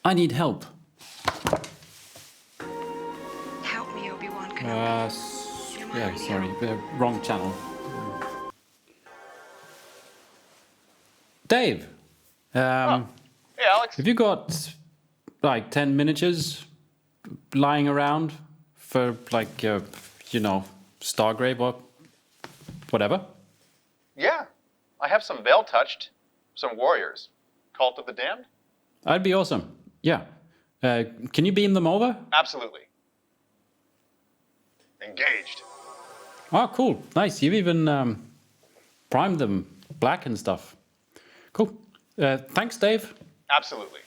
I need help. Help me, Obi-Wan Kenobi. Yeah, sorry, wrong channel. Dave, Hey, Alex. have you got like 10 miniatures lying around for like, Stargrave or whatever? Yeah, I have some Veil Touched, some Warriors. Cult of the Damned? That'd be awesome. Yeah. Can you beam them over? Absolutely. Engaged. Oh, cool. Nice. You've even primed them black and stuff. Cool. Thanks, Dave. Absolutely.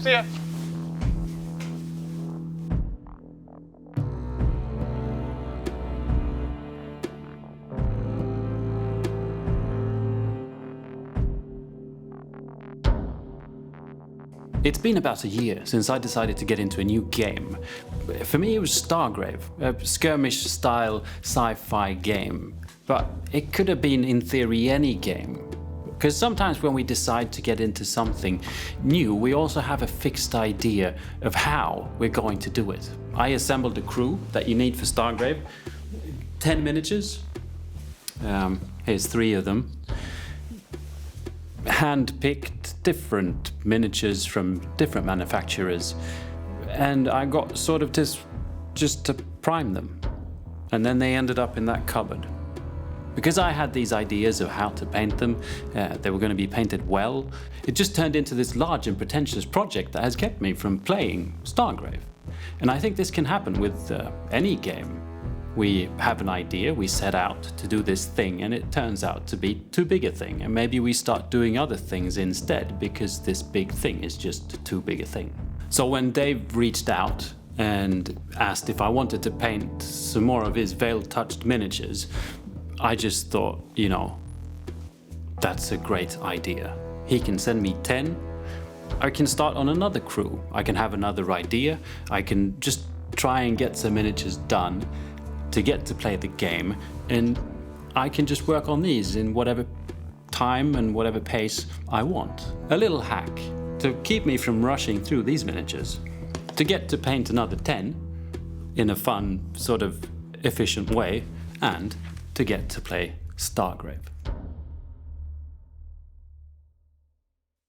See ya. It's been about a year since I decided to get into a new game. For me, it was Stargrave, a skirmish-style sci-fi game. But it could have been, in theory, any game. Because sometimes when we decide to get into something new, we also have a fixed idea of how we're going to do it. I assembled a crew that you need for Stargrave. 10 miniatures. Here's 3 of them. Hand-picked different miniatures from different manufacturers, and I got sort of just to prime them, and then they ended up in that cupboard. Because I had these ideas of how to paint them, they were going to be painted well, it just turned into this large and pretentious project that has kept me from playing Stargrave. And I think this can happen with any game. We have an idea, we set out to do this thing, and it turns out to be too big a thing, and maybe we start doing other things instead because this big thing is just too big a thing. So when Dave reached out and asked if I wanted to paint some more of his veil-touched miniatures, I just thought, that's a great idea. He can send me 10, I can start on another crew, I can have another idea, I can just try and get some miniatures done to get to play the game, and I can just work on these in whatever time and whatever pace I want. A little hack to keep me from rushing through these miniatures, to get to paint another 10 in a fun, sort of efficient way, and to get to play Stargrave.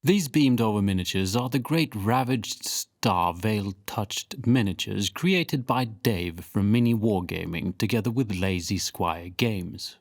These beamed over miniatures are the great Ravaged Star veil-touched miniatures created by Dave from Mini Wargaming together with Lazy Squire Games.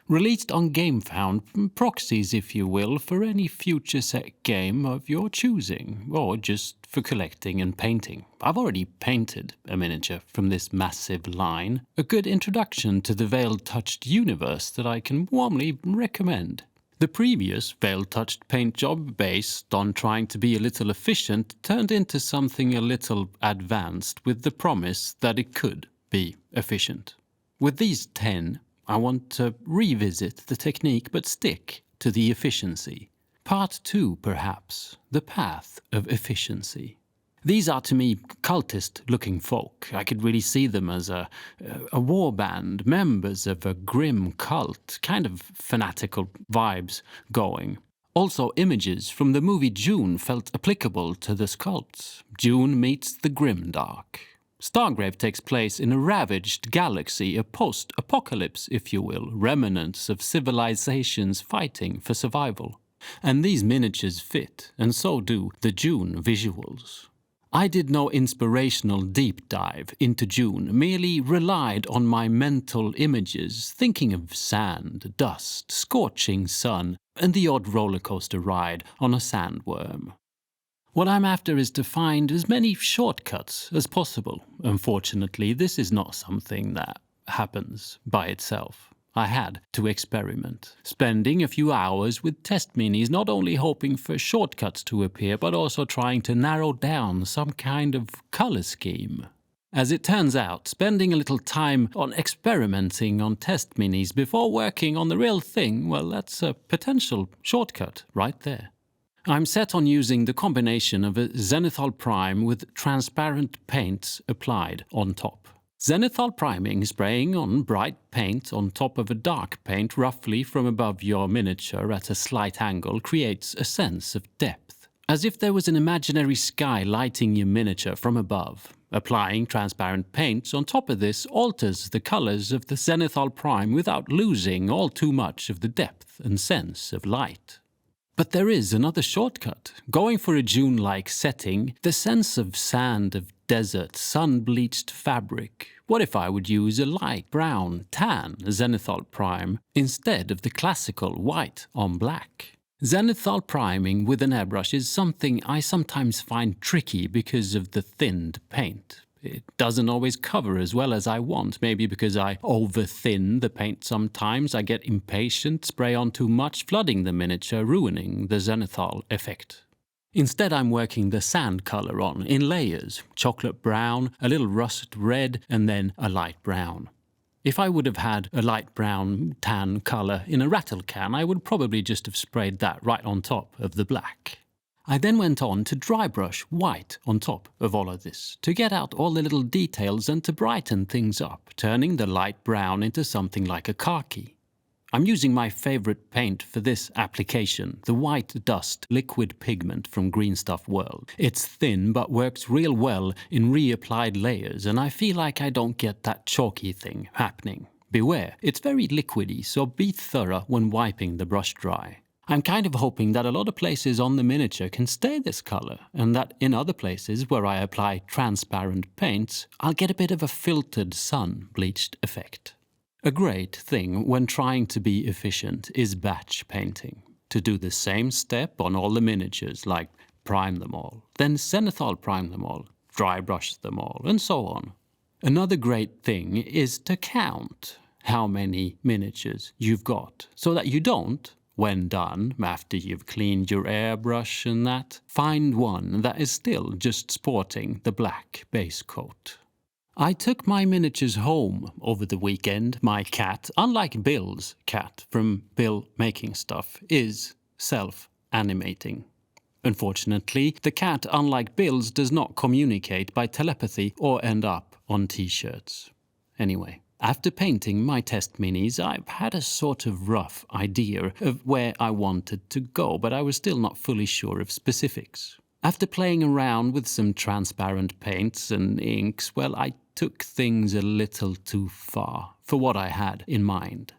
Released on GameFound, proxies if you will for any future set game of your choosing, or just for collecting and painting. I've already painted a miniature from this massive line, a good introduction to the veil-touched universe that I can warmly recommend. The previous veil-touched paint job, based on trying to be a little efficient, turned into something a little advanced with the promise that it could be efficient. With these 10, I want to revisit the technique but stick to the efficiency. Part 2, perhaps, the path of efficiency. These are to me cultist-looking folk. I could really see them as a war band, members of a grim cult, kind of fanatical vibes going. Also, images from the movie Dune felt applicable to this cult. Dune meets the grimdark. Stargrave takes place in a ravaged galaxy, a post-apocalypse, if you will, remnants of civilizations fighting for survival. And these miniatures fit, and so do the Dune visuals. I did no inspirational deep dive into Dune, merely relied on my mental images, thinking of sand, dust, scorching sun, and the odd roller coaster ride on a sandworm. What I'm after is to find as many shortcuts as possible. Unfortunately, this is not something that happens by itself. I had to experiment, spending a few hours with test minis, not only hoping for shortcuts to appear, but also trying to narrow down some kind of color scheme. As it turns out, spending a little time on experimenting on test minis before working on the real thing, well, that's a potential shortcut right there. I'm set on using the combination of a Zenithal Prime with transparent paints applied on top. Zenithal priming, spraying on bright paint on top of a dark paint roughly from above your miniature at a slight angle, creates a sense of depth, as if there was an imaginary sky lighting your miniature from above. Applying transparent paints on top of this alters the colors of the Zenithal Prime without losing all too much of the depth and sense of light. But there is another shortcut. Going for a Dune-like setting, the sense of sand, of desert, sun-bleached fabric. What if I would use a light brown, tan Zenithal Prime instead of the classical white on black? Zenithal priming with an airbrush is something I sometimes find tricky because of the thinned paint. It doesn't always cover as well as I want, maybe because I over-thin the paint sometimes. I get impatient, spray on too much, flooding the miniature, ruining the Zenithal effect. Instead, I'm working the sand color on in layers, chocolate brown, a little rust red, and then a light brown. If I would have had a light brown tan color in a rattle can, I would probably just have sprayed that right on top of the black. I then went on to dry brush white on top of all of this, to get out all the little details and to brighten things up, turning the light brown into something like a khaki. I'm using my favorite paint for this application, the White Dust Liquid Pigment from Green Stuff World. It's thin but works real well in reapplied layers, and I feel like I don't get that chalky thing happening. Beware, it's very liquidy, so be thorough when wiping the brush dry. I'm kind of hoping that a lot of places on the miniature can stay this color, and that in other places where I apply transparent paints, I'll get a bit of a filtered sun-bleached effect. A great thing when trying to be efficient is batch painting. To do the same step on all the miniatures, like prime them all, then Zenithal prime them all, dry brush them all, and so on. Another great thing is to count how many miniatures you've got, so that you don't, when done, after you've cleaned your airbrush and that, find one that is still just sporting the black base coat. I took my miniatures home over the weekend. My cat, unlike Bill's cat from Bill Making Stuff, is self-animating. Unfortunately, the cat, unlike Bill's, does not communicate by telepathy or end up on t-shirts. Anyway, after painting my test minis, I've had a sort of rough idea of where I wanted to go, but I was still not fully sure of specifics. After playing around with some transparent paints and inks, well, I took things a little too far for what I had in mind.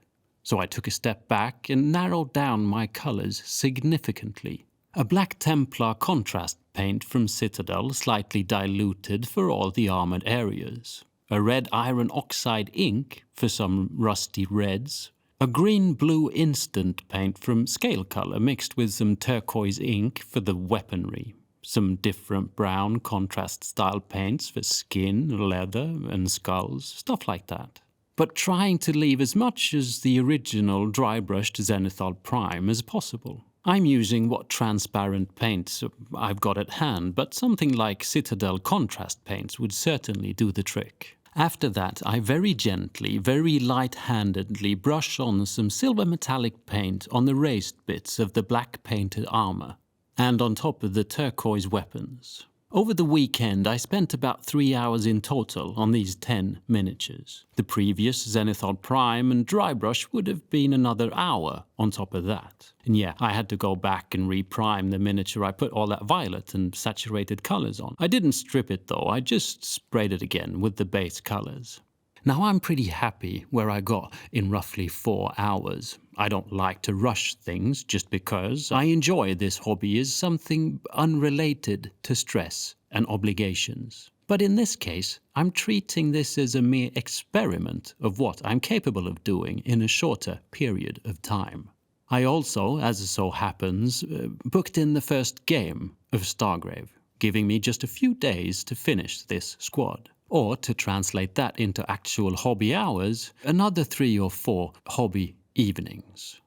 So I took a step back and narrowed down my colors significantly. A black Templar contrast paint from Citadel, slightly diluted for all the armored areas. A red iron oxide ink for some rusty reds. A green-blue instant paint from Scale Color mixed with some turquoise ink for the weaponry. Some different brown contrast style paints for skin, leather, and skulls, stuff like that. But trying to leave as much as the original Drybrushed Zenithal Prime as possible. I'm using what transparent paints I've got at hand, but something like Citadel contrast paints would certainly do the trick. After that, I very gently, very light-handedly brush on some silver metallic paint on the raised bits of the black painted armor, and on top of the turquoise weapons. Over the weekend, I spent about 3 hours in total on these 10 miniatures. The previous Zenithal Prime and Drybrush would have been another hour on top of that. And yeah, I had to go back and reprime the miniature I put all that violet and saturated colors on. I didn't strip it though, I just sprayed it again with the base colors. Now I'm pretty happy where I got in roughly 4 hours. I don't like to rush things just because I enjoy this hobby as something unrelated to stress and obligations. But in this case, I'm treating this as a mere experiment of what I'm capable of doing in a shorter period of time. I also, as it so happens, booked in the first game of Stargrave, giving me just a few days to finish this squad. Or, to translate that into actual hobby hours, another 3 or 4 hobby evenings.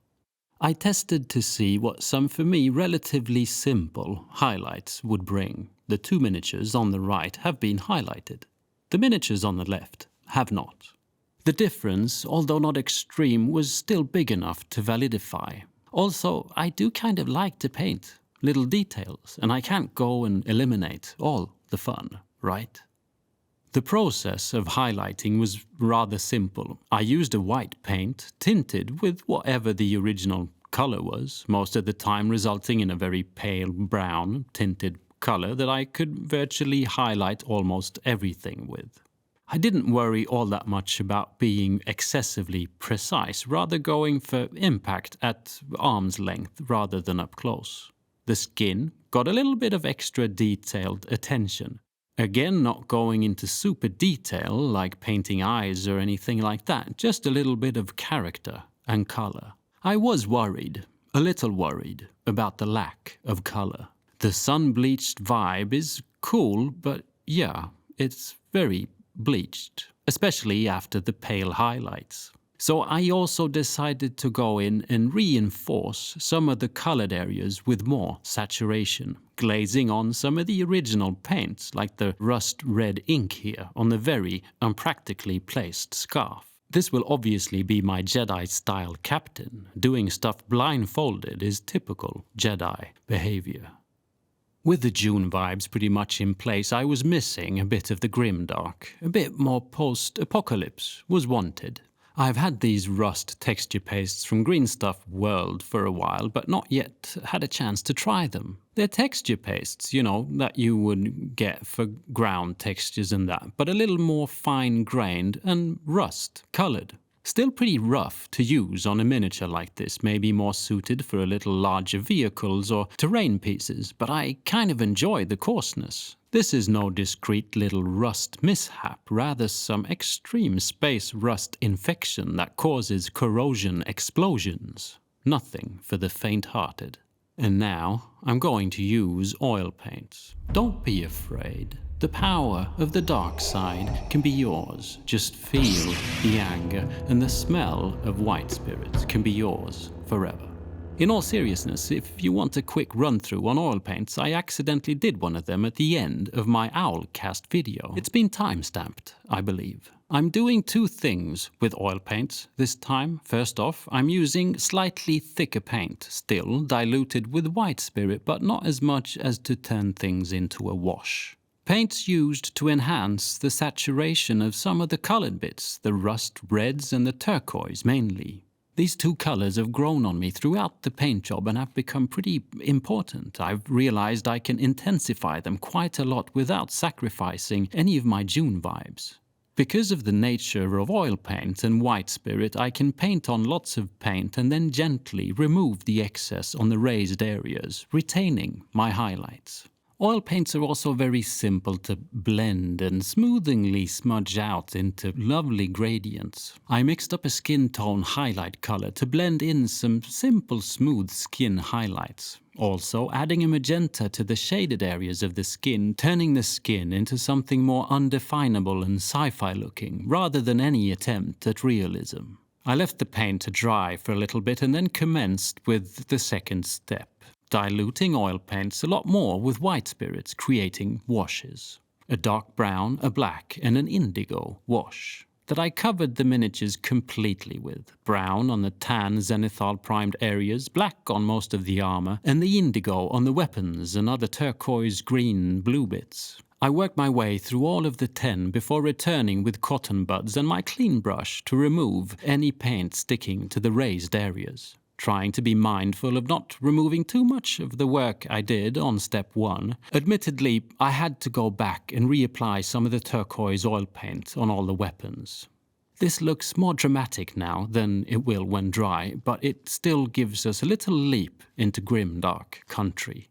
I tested to see what some, for me, relatively simple highlights would bring. The 2 miniatures on the right have been highlighted. The miniatures on the left have not. The difference, although not extreme, was still big enough to validify. Also, I do kind of like to paint little details, and I can't go and eliminate all the fun, right? The process of highlighting was rather simple. I used a white paint tinted with whatever the original color was, most of the time resulting in a very pale brown tinted color that I could virtually highlight almost everything with. I didn't worry all that much about being excessively precise, rather going for impact at arm's length rather than up close. The skin got a little bit of extra detailed attention. Again, not going into super detail like painting eyes or anything like that, just a little bit of character and color. I was worried, a little worried, about the lack of color. The sun-bleached vibe is cool, but yeah, it's very bleached, especially after the pale highlights. So I also decided to go in and reinforce some of the colored areas with more saturation, glazing on some of the original paints like the rust red ink here on the very unpractically placed scarf. This will obviously be my Jedi-style captain. Doing stuff blindfolded is typical Jedi behavior. With the Dune vibes pretty much in place, I was missing a bit of the grimdark. A bit more post-apocalypse was wanted. I've had these rust texture pastes from Green Stuff World for a while, but not yet had a chance to try them. They're texture pastes, you know, that you would get for ground textures and that, but a little more fine-grained and rust-colored. Still pretty rough to use on a miniature like this, maybe more suited for a little larger vehicles or terrain pieces, but I kind of enjoy the coarseness. This is no discreet little rust mishap, rather some extreme space rust infection that causes corrosion explosions. Nothing for the faint-hearted. And now I'm going to use oil paints. Don't be afraid. The power of the dark side can be yours. Just feel the anger, and the smell of white spirits can be yours forever. In all seriousness, if you want a quick run-through on oil paints, I accidentally did one of them at the end of my Owlcast video. It's been time-stamped, I believe. I'm doing two things with oil paints this time. First off, I'm using slightly thicker paint, still diluted with white spirit, but not as much as to turn things into a wash. Paints used to enhance the saturation of some of the colored bits, the rust reds and the turquoise mainly. These two colors have grown on me throughout the paint job and have become pretty important. I've realized I can intensify them quite a lot without sacrificing any of my Dune vibes. Because of the nature of oil paint and white spirit, I can paint on lots of paint and then gently remove the excess on the raised areas, retaining my highlights. Oil paints are also very simple to blend and smoothly smudge out into lovely gradients. I mixed up a skin tone highlight color to blend in some simple smooth skin highlights. Also adding a magenta to the shaded areas of the skin, turning the skin into something more undefinable and sci-fi looking, rather than any attempt at realism. I left the paint to dry for a little bit and then commenced with the second step. Diluting oil paints a lot more with white spirits, creating washes. A dark brown, a black, and an indigo wash that I covered the miniatures completely with. Brown on the tan Zenithal primed areas, black on most of the armor, and the indigo on the weapons and other turquoise green blue bits. I worked my way through all of the 10 before returning with cotton buds and my clean brush to remove any paint sticking to the raised areas. Trying to be mindful of not removing too much of the work I did on step 1. Admittedly, I had to go back and reapply some of the turquoise oil paint on all the weapons. This looks more dramatic now than it will when dry, but it still gives us a little leap into grimdark country.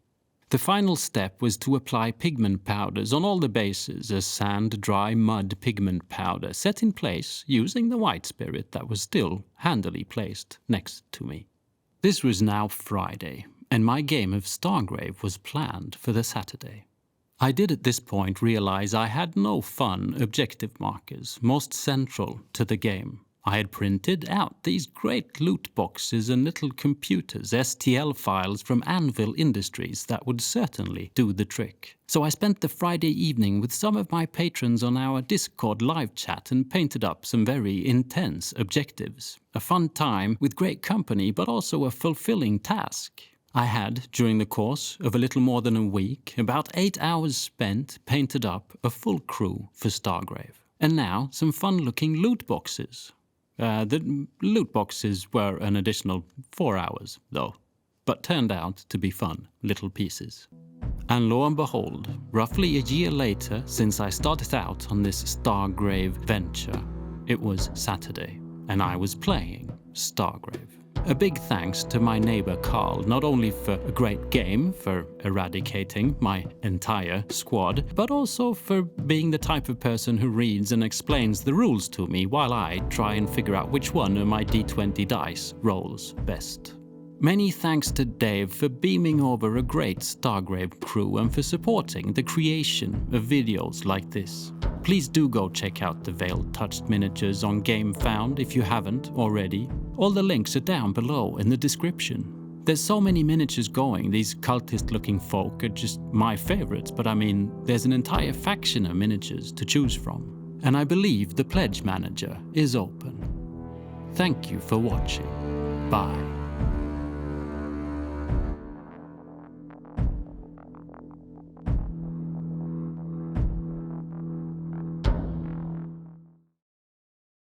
The final step was to apply pigment powders on all the bases as sand, dry mud pigment powder set in place using the white spirit that was still handily placed next to me. This was now Friday, and my game of Stargrave was planned for the Saturday. I did at this point realize I had no fun objective markers, most central to the game. I had printed out these great loot boxes and little computers, STL files from Anvil Industries that would certainly do the trick. So I spent the Friday evening with some of my patrons on our Discord live chat and painted up some very intense objectives. A fun time with great company, but also a fulfilling task. I had, during the course of a little more than a week, about 8 hours spent painted up a full crew for Stargrave. And now some fun-looking loot boxes. The loot boxes were an additional 4 hours, though, but turned out to be fun little pieces. And lo and behold, roughly a year later since I started out on this Stargrave venture, it was Saturday, and I was playing Stargrave. A big thanks to my neighbor Carl, not only for a great game, for eradicating my entire squad, but also for being the type of person who reads and explains the rules to me while I try and figure out which one of my D20 dice rolls best. Many thanks to Dave for beaming over a great Stargrave crew and for supporting the creation of videos like this. Please do go check out the Veiled Touched miniatures on GameFound if you haven't already. All the links are down below in the description. There's so many miniatures going, these cultist-looking folk are just my favorites, but I mean, there's an entire faction of miniatures to choose from. And I believe the Pledge Manager is open. Thank you for watching. Bye.